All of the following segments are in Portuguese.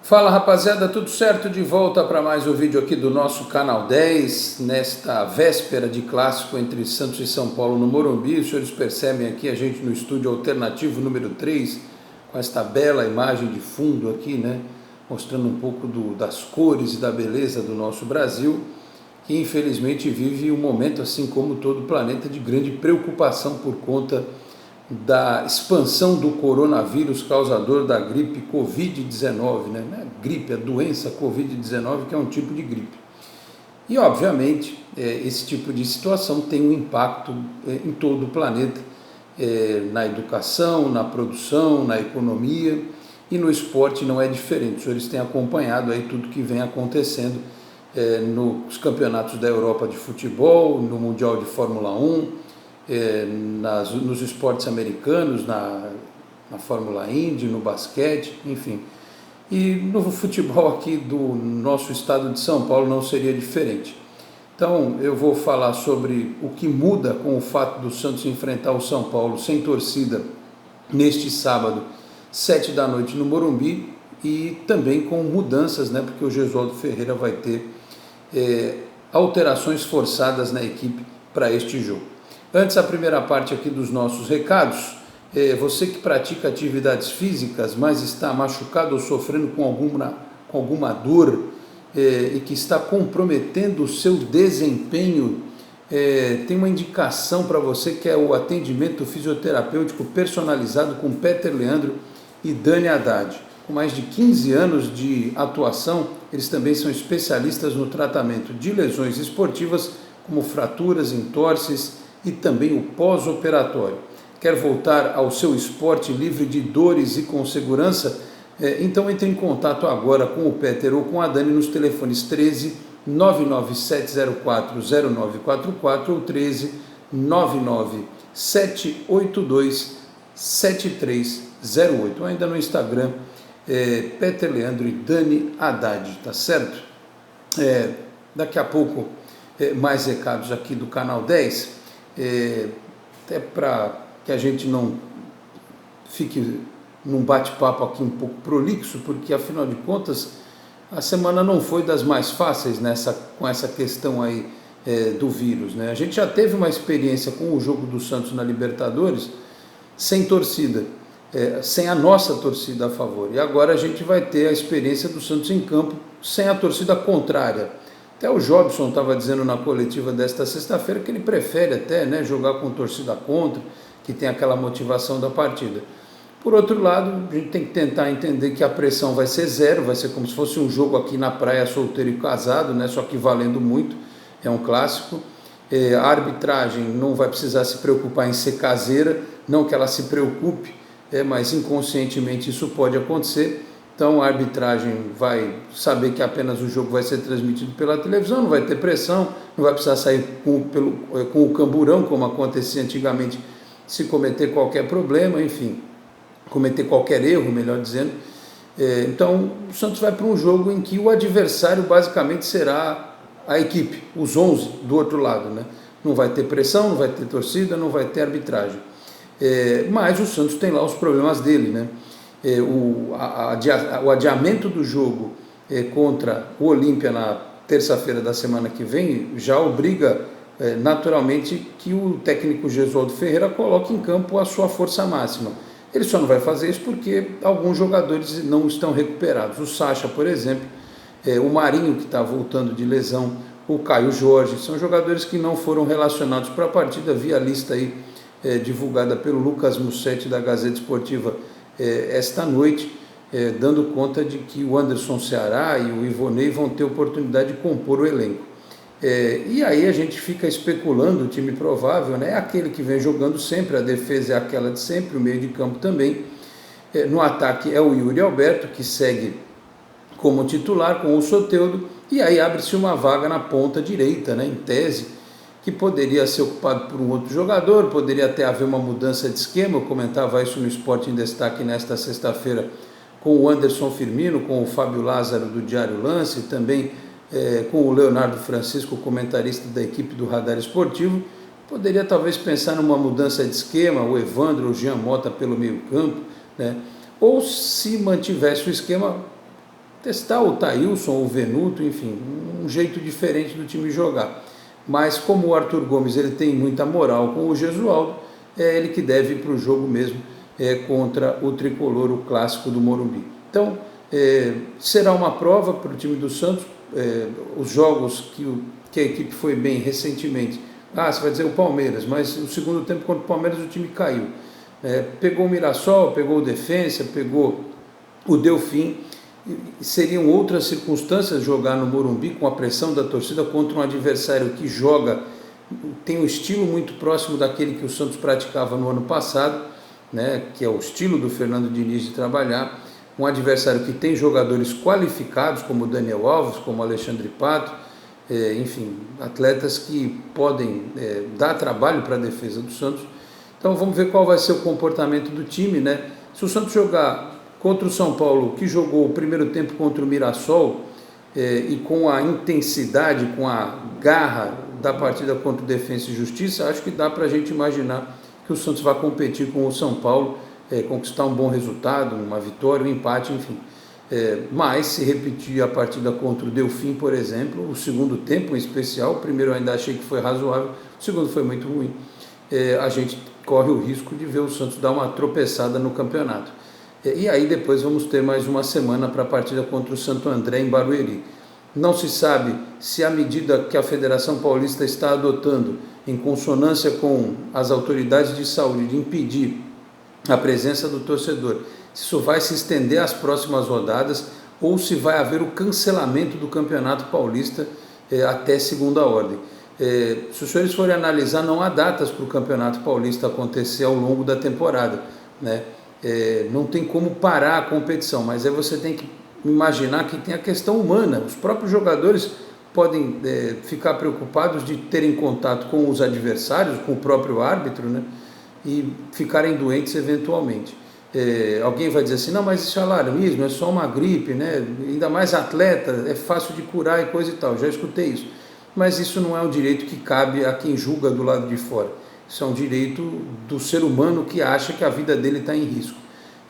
Fala rapaziada, tudo certo? De volta para mais um vídeo aqui do nosso Canal 10, nesta véspera de clássico entre Santos e São Paulo no Morumbi. Os senhores percebem aqui a gente no estúdio alternativo número 3, com esta bela imagem de fundo aqui, né? Mostrando um pouco das cores e da beleza do nosso Brasil, que infelizmente vive um momento, assim como todo o planeta, de grande preocupação por conta da expansão do coronavírus causador da gripe Covid-19, né? Não é gripe, a doença Covid-19, que é um tipo de gripe. E, obviamente, esse tipo de situação tem um impacto em todo o planeta, na educação, na produção, na economia, e no esporte não é diferente. Os senhores têm acompanhado aí tudo que vem acontecendo nos campeonatos da Europa de futebol, no Mundial de Fórmula 1, nos esportes americanos, na Fórmula Indy, no basquete, enfim. E no futebol aqui do nosso estado de São Paulo não seria diferente. Então eu vou falar sobre o que muda com o fato do Santos enfrentar o São Paulo sem torcida neste sábado, 7 da noite no Morumbi, e também com mudanças, né, porque o Gesualdo Ferreira vai ter alterações forçadas na equipe para este jogo. Antes, a primeira parte aqui dos nossos recados. Você que pratica atividades físicas, mas está machucado ou sofrendo com alguma dor e que está comprometendo o seu desempenho, tem uma indicação para você, que é o atendimento fisioterapêutico personalizado com Peter Leandro e Dani Haddad. Com mais de 15 anos de atuação, eles também são especialistas no tratamento de lesões esportivas, como fraturas, entorses e também o pós-operatório. Quer voltar ao seu esporte livre de dores e com segurança? Então entre em contato agora com o Peter ou com a Dani nos telefones 13 99704 0944 ou 13 99782 7308. Ou ainda no Instagram, Peter Leandro e Dani Haddad, tá certo? Daqui a pouco mais recados aqui do Canal 10. Até para que a gente não fique num bate-papo aqui um pouco prolixo, porque afinal de contas a semana não foi das mais fáceis com essa questão aí do vírus, né? A gente já teve uma experiência com o jogo do Santos na Libertadores sem torcida, sem a nossa torcida a favor, e agora a gente vai ter a experiência do Santos em campo sem a torcida contrária. Até o Jobson estava dizendo na coletiva desta sexta-feira que ele prefere até, né, jogar com torcida contra, que tem aquela motivação da partida. Por outro lado, a gente tem que tentar entender que a pressão vai ser zero, vai ser como se fosse um jogo aqui na praia, solteiro e casado, né, só que valendo muito, é um clássico. A arbitragem não vai precisar se preocupar em ser caseira, não que ela se preocupe, mas inconscientemente isso pode acontecer. Então a arbitragem vai saber que apenas o jogo vai ser transmitido pela televisão, não vai ter pressão, não vai precisar sair com o camburão, como acontecia antigamente, se cometer qualquer problema, enfim, cometer qualquer erro, melhor dizendo. Então o Santos vai para um jogo em que o adversário basicamente será a equipe, os 11 do outro lado, né? Não vai ter pressão, não vai ter torcida, não vai ter arbitragem. Mas o Santos tem lá os problemas dele, né? O adiamento do jogo contra o Olímpia na terça-feira da semana que vem já obriga naturalmente que o técnico Gesualdo Ferreira coloque em campo a sua força máxima. Ele só não vai fazer isso porque alguns jogadores não estão recuperados. O Sacha, por exemplo, o Marinho, que está voltando de lesão, o Caio Jorge, são jogadores que não foram relacionados para a partida, via a lista aí divulgada pelo Lucas Mussetti da Gazeta Esportiva esta noite, dando conta de que o Anderson Ceará e o Ivonei vão ter oportunidade de compor o elenco. E aí a gente fica especulando, o time provável, né? É aquele que vem jogando sempre, a defesa é aquela de sempre, o meio de campo também. No ataque é o Yuri Alberto, que segue como titular com o Soteldo, e aí abre-se uma vaga na ponta direita, né? Em tese, que poderia ser ocupado por um outro jogador, poderia até haver uma mudança de esquema. Eu comentava isso no Esporte em Destaque nesta sexta-feira com o Anderson Firmino, com o Fábio Lázaro do Diário Lance, também com o Leonardo Francisco, comentarista da equipe do Radar Esportivo. Poderia talvez pensar numa mudança de esquema, o Evandro ou o Jean Mota pelo meio campo, né? Ou se mantivesse o esquema, testar o Thailson, o Venuto, enfim, um jeito diferente do time jogar. Mas como o Arthur Gomes ele tem muita moral com o Gesualdo, é ele que deve ir para o jogo mesmo contra o Tricolor, o clássico do Morumbi. Então, será uma prova para o time do Santos. Os jogos que a equipe foi bem recentemente, você vai dizer o Palmeiras, mas no segundo tempo contra o Palmeiras o time caiu. Pegou o Mirassol, pegou o Defensa, pegou o Delfim. Seriam outras circunstâncias jogar no Morumbi com a pressão da torcida contra um adversário que joga, tem um estilo muito próximo daquele que o Santos praticava no ano passado, né, que é o estilo do Fernando Diniz de trabalhar, um adversário que tem jogadores qualificados como o Daniel Alves, como o Alexandre Pato, enfim, atletas que podem dar trabalho para a defesa do Santos. Então vamos ver qual vai ser o comportamento do time, né? Se o Santos jogar contra o São Paulo, que jogou o primeiro tempo contra o Mirassol, e com a intensidade, com a garra da partida contra o Defensa e Justiça, acho que dá para a gente imaginar que o Santos vai competir com o São Paulo, conquistar um bom resultado, uma vitória, um empate, enfim. Mas se repetir a partida contra o Delfim, por exemplo, o segundo tempo em especial, o primeiro eu ainda achei que foi razoável, o segundo foi muito ruim, a gente corre o risco de ver o Santos dar uma tropeçada no campeonato. E aí depois vamos ter mais uma semana para a partida contra o Santo André em Barueri. Não se sabe se a medida que a Federação Paulista está adotando, em consonância com as autoridades de saúde, de impedir a presença do torcedor, se isso vai se estender às próximas rodadas ou se vai haver o cancelamento do Campeonato Paulista até segunda ordem. Se os senhores forem analisar, não há datas para o Campeonato Paulista acontecer ao longo da temporada, né? Não tem como parar a competição, mas aí você tem que imaginar que tem a questão humana. Os próprios jogadores podem ficar preocupados de terem contato com os adversários, com o próprio árbitro, né? E ficarem doentes eventualmente. Alguém vai dizer assim, não, mas isso é alarmismo, é só uma gripe, né? Ainda mais atleta, é fácil de curar e coisa e tal, já escutei isso. Mas isso não é um direito que cabe a quem julga do lado de fora. Isso é um direito do ser humano que acha que a vida dele está em risco.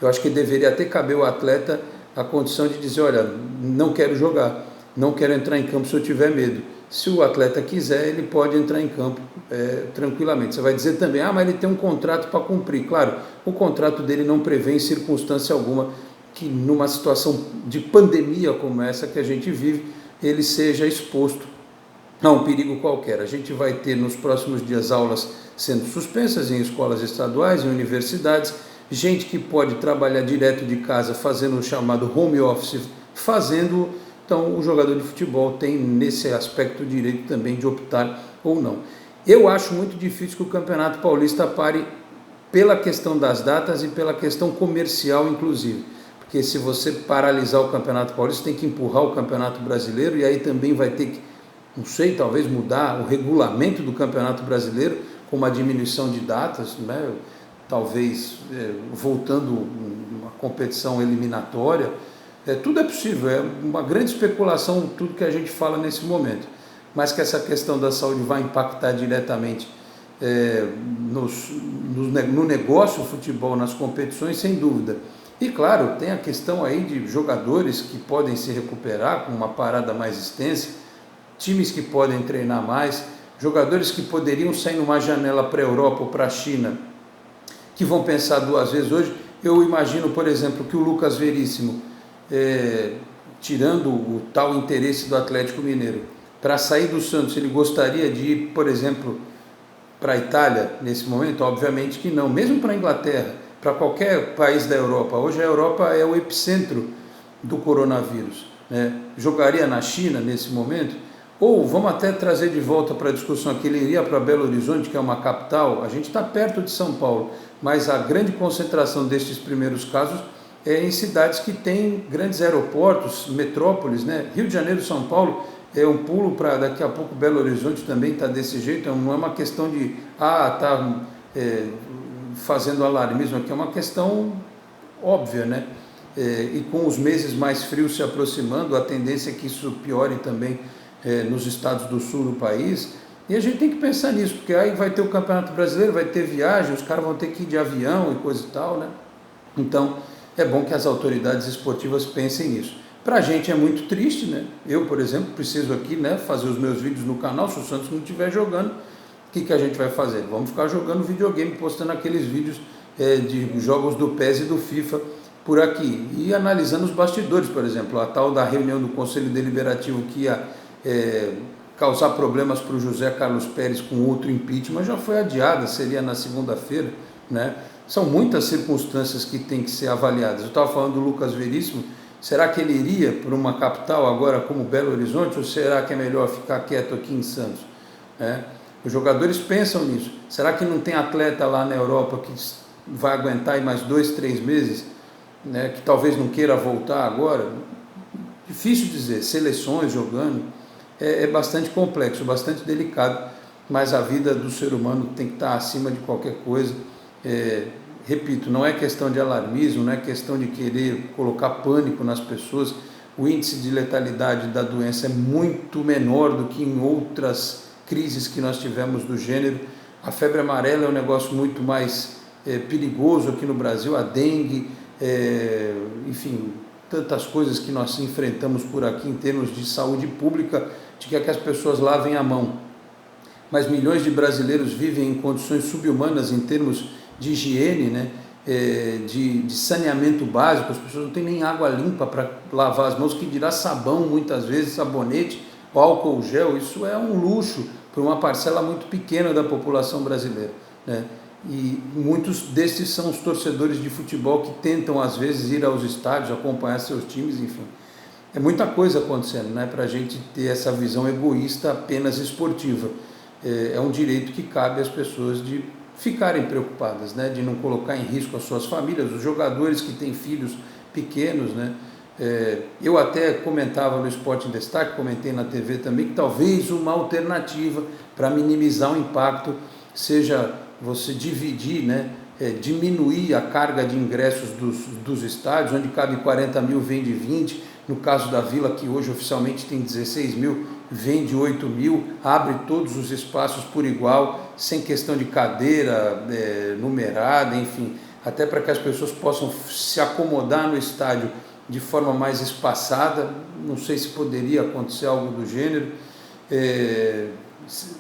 Eu acho que deveria até caber ao atleta a condição de dizer, olha, não quero jogar, não quero entrar em campo se eu tiver medo. Se o atleta quiser, ele pode entrar em campo tranquilamente. Você vai dizer também, mas ele tem um contrato para cumprir. Claro, o contrato dele não prevê em circunstância alguma que numa situação de pandemia como essa que a gente vive, ele seja exposto a um perigo qualquer. A gente vai ter nos próximos dias aulas sendo suspensas em escolas estaduais, em universidades, gente que pode trabalhar direto de casa fazendo o chamado home office, então o jogador de futebol tem nesse aspecto o direito também de optar ou não. Eu acho muito difícil que o Campeonato Paulista pare pela questão das datas e pela questão comercial inclusive, porque se você paralisar o Campeonato Paulista tem que empurrar o Campeonato Brasileiro e aí também vai ter que, não sei, talvez mudar o regulamento do Campeonato Brasileiro com uma diminuição de datas, né? Talvez voltando uma competição eliminatória, tudo é possível, é uma grande especulação tudo que a gente fala nesse momento, mas que essa questão da saúde vai impactar diretamente no negócio do futebol, nas competições, sem dúvida. E claro, tem a questão aí de jogadores que podem se recuperar com uma parada mais extensa, times que podem treinar mais, jogadores que poderiam sair numa janela para a Europa ou para a China, que vão pensar duas vezes hoje. Eu imagino, por exemplo, que o Lucas Veríssimo, tirando o tal interesse do Atlético Mineiro, para sair do Santos, ele gostaria de ir, por exemplo, para a Itália nesse momento? Obviamente que não, mesmo para a Inglaterra, para qualquer país da Europa. Hoje a Europa é o epicentro do coronavírus, né? Jogaria na China nesse momento? Ou vamos até trazer de volta para a discussão que ele iria para Belo Horizonte, que é uma capital. A gente está perto de São Paulo, mas a grande concentração destes primeiros casos é em cidades que têm grandes aeroportos, metrópoles, né? Rio de Janeiro, São Paulo, é um pulo para daqui a pouco Belo Horizonte também está desse jeito. Não é uma questão de, fazendo alarmismo aqui, é uma questão óbvia, né? E com os meses mais frios se aproximando, a tendência é que isso piore também nos estados do sul do país, e a gente tem que pensar nisso, porque aí vai ter o Campeonato Brasileiro, vai ter viagem, os caras vão ter que ir de avião e coisa e tal, né? Então, é bom que as autoridades esportivas pensem nisso. Para a gente é muito triste, né? Eu, por exemplo, preciso aqui, né, fazer os meus vídeos no canal. Se o Santos não estiver jogando, o que a gente vai fazer? Vamos ficar jogando videogame, postando aqueles vídeos de jogos do PES e do FIFA por aqui. E analisando os bastidores, por exemplo, a tal da reunião do Conselho Deliberativo que ia causar problemas para o José Carlos Pérez com outro impeachment, já foi adiada, seria na segunda-feira, né? São muitas circunstâncias que têm que ser avaliadas. Eu estava falando do Lucas Veríssimo. Será que ele iria para uma capital agora como Belo Horizonte, ou será que é melhor ficar quieto aqui em Santos? Os jogadores pensam nisso. Será que não tem atleta lá na Europa que vai aguentar aí mais 2, 3 meses, né, que talvez não queira voltar agora? Difícil dizer. Seleções jogando é bastante complexo, bastante delicado, mas a vida do ser humano tem que estar acima de qualquer coisa. Repito, não é questão de alarmismo, não é questão de querer colocar pânico nas pessoas. O índice de letalidade da doença é muito menor do que em outras crises que nós tivemos do gênero. A febre amarela é um negócio muito mais perigoso aqui no Brasil, a dengue, enfim, tantas coisas que nós enfrentamos por aqui em termos de saúde pública, de que as pessoas lavem a mão. Mas milhões de brasileiros vivem em condições subhumanas em termos de higiene, né? De saneamento básico. As pessoas não têm nem água limpa para lavar as mãos, que dirá sabão, muitas vezes, sabonete, álcool gel. Isso é um luxo para uma parcela muito pequena da população brasileira, né? E muitos desses são os torcedores de futebol que tentam, às vezes, ir aos estádios, acompanhar seus times, enfim. É muita coisa acontecendo, né, para a gente ter essa visão egoísta apenas esportiva. É um direito que cabe às pessoas de ficarem preocupadas, né, de não colocar em risco as suas famílias, os jogadores que têm filhos pequenos, né. Eu até comentava no Esporte em Destaque, comentei na TV também, que talvez uma alternativa para minimizar o impacto seja você dividir, né, diminuir a carga de ingressos dos estádios, onde cabe 40 mil, vende 20, no caso da Vila, que hoje oficialmente tem 16 mil, vende 8 mil, abre todos os espaços por igual, sem questão de cadeira numerada, enfim, até para que as pessoas possam se acomodar no estádio de forma mais espaçada. Não sei se poderia acontecer algo do gênero,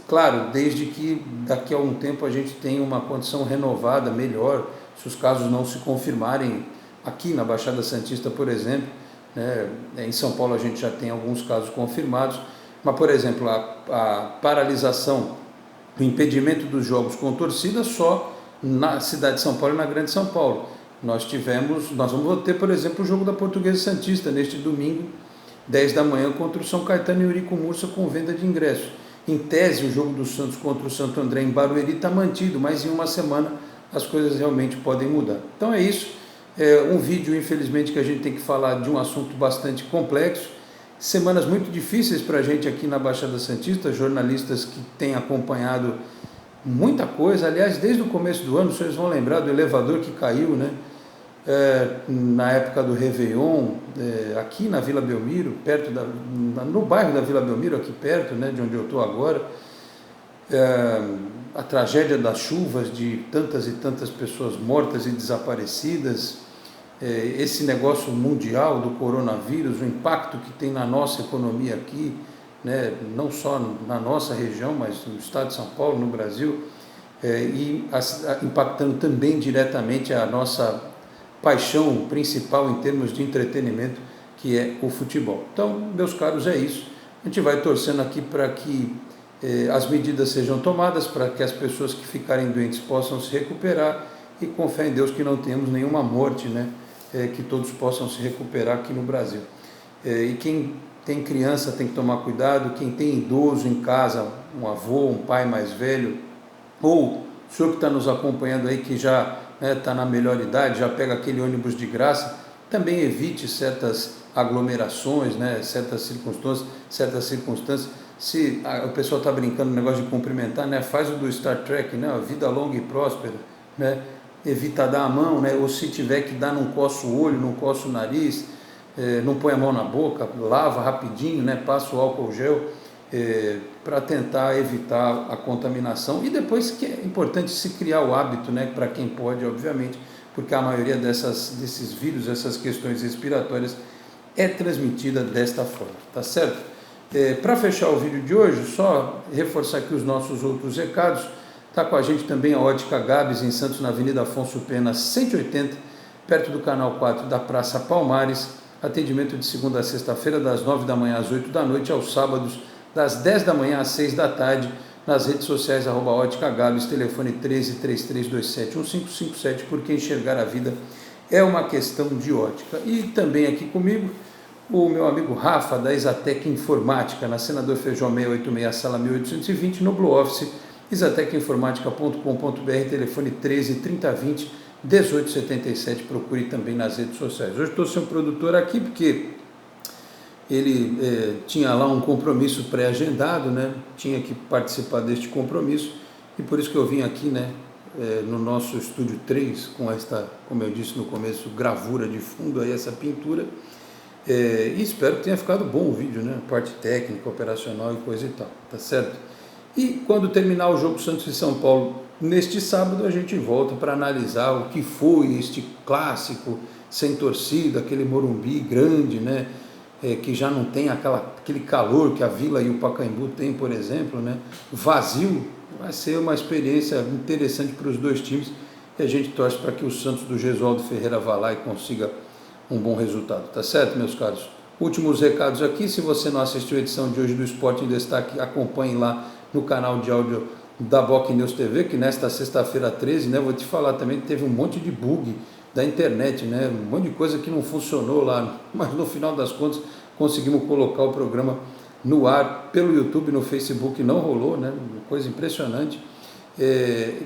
claro, desde que daqui a algum tempo a gente tenha uma condição renovada, melhor, se os casos não se confirmarem aqui na Baixada Santista, por exemplo, né? Em São Paulo a gente já tem alguns casos confirmados, mas, por exemplo, a paralisação, o impedimento dos jogos com torcida só na cidade de São Paulo e na Grande São Paulo. Nós vamos ter, por exemplo, o jogo da Portuguesa Santista neste domingo, 10 da manhã, contra o São Caetano e Eurico Mursa, com venda de ingressos. Em tese, o jogo do Santos contra o Santo André em Barueri está mantido, mas em uma semana as coisas realmente podem mudar. Então é isso. Um vídeo, infelizmente, que a gente tem que falar de um assunto bastante complexo. Semanas muito difíceis para a gente aqui na Baixada Santista, jornalistas que têm acompanhado muita coisa. Aliás, desde o começo do ano, vocês vão lembrar do elevador que caiu, né? Na época do Réveillon, aqui na Vila Belmiro, no bairro da Vila Belmiro, aqui perto, né, de onde eu estou agora. A tragédia das chuvas, de tantas e tantas pessoas mortas e desaparecidas, esse negócio mundial do coronavírus, o impacto que tem na nossa economia aqui, né, não só na nossa região, mas no estado de São Paulo, no Brasil, e impactando também diretamente a nossa paixão principal em termos de entretenimento, que é o futebol. Então, meus caros, é isso. A gente vai torcendo aqui para que as medidas sejam tomadas, para que as pessoas que ficarem doentes possam se recuperar, e com fé em Deus que não tenhamos nenhuma morte, né? Que todos possam se recuperar aqui no Brasil. E quem tem criança tem que tomar cuidado, quem tem idoso em casa, um avô, um pai mais velho, ou o senhor que está nos acompanhando aí, que já está na melhor idade, já pega aquele ônibus de graça, também evite certas aglomerações, né? certas circunstâncias. Se o pessoal está brincando no negócio de cumprimentar, né? Faz o do Star Trek, né? Vida longa e próspera, né? Evita dar a mão, né? Ou se tiver que dar, não coça o olho, não coça o nariz, não põe a mão na boca, lava rapidinho, né? Passa o álcool gel, para tentar evitar a contaminação. E depois que é importante se criar o hábito, né? Para quem pode, obviamente, porque a maioria desses vírus, essas questões respiratórias, é transmitida desta forma, tá certo? Para fechar o vídeo de hoje, só reforçar aqui os nossos outros recados. Está com a gente também a Ótica Gabs em Santos, na Avenida Afonso Pena 180, perto do Canal 4 da Praça Palmares. Atendimento de segunda a sexta-feira, das 9 da manhã às 8 da noite, aos sábados, das 10 da manhã às 6 da tarde, nas redes sociais, @Ótica Gabs, telefone 1333271557, porque enxergar a vida é uma questão de ótica. E também aqui comigo, o meu amigo Rafa, da Exatec Informática, na Senador Feijó 686, sala 1820, no Blue Office, exatecinformatica.com.br, telefone 133020 1877, procure também nas redes sociais. Hoje estou sem um produtor aqui porque ele tinha lá um compromisso pré-agendado, né? Tinha que participar deste compromisso, e por isso que eu vim aqui, né, no nosso estúdio 3, com esta, como eu disse no começo, gravura de fundo, aí essa pintura, e espero que tenha ficado bom o vídeo, né? Parte técnica, operacional e coisa e tal, tá certo? E quando terminar o jogo Santos e São Paulo, neste sábado, a gente volta para analisar o que foi este clássico sem torcida, aquele Morumbi grande, né? Que já não tem aquele calor que a Vila e o Pacaembu têm, por exemplo, né? Vazio. Vai ser uma experiência interessante para os dois times, e a gente torce para que o Santos do Gesualdo Ferreira vá lá e consiga um bom resultado, tá certo, meus caros? Últimos recados aqui: se você não assistiu a edição de hoje do Esporte em Destaque, acompanhe lá no canal de áudio da Boc News TV, que nesta sexta-feira 13, né, vou te falar também que teve um monte de bug da internet, né, um monte de coisa que não funcionou lá, mas no final das contas conseguimos colocar o programa no ar pelo YouTube, no Facebook não rolou, né, coisa impressionante.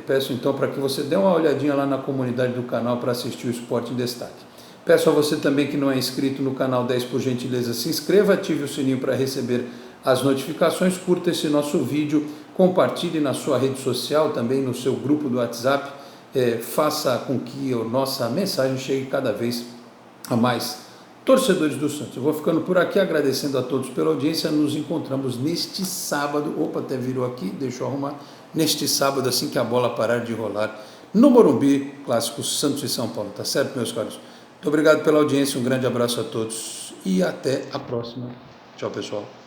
Peço então para que você dê uma olhadinha lá na comunidade do canal para assistir o Esporte em Destaque. Peço a você também que não é inscrito no canal 10, por gentileza, se inscreva, ative o sininho para receber as notificações, curta esse nosso vídeo, compartilhe na sua rede social, também no seu grupo do WhatsApp, faça com que a nossa mensagem chegue cada vez a mais torcedores do Santos. Eu vou ficando por aqui, agradecendo a todos pela audiência. Nos encontramos neste sábado, até virou aqui, deixa eu arrumar, neste sábado, assim que a bola parar de rolar, no Morumbi, clássico Santos e São Paulo, tá certo, meus caros? Muito obrigado pela audiência, um grande abraço a todos e até a próxima. Tchau, pessoal.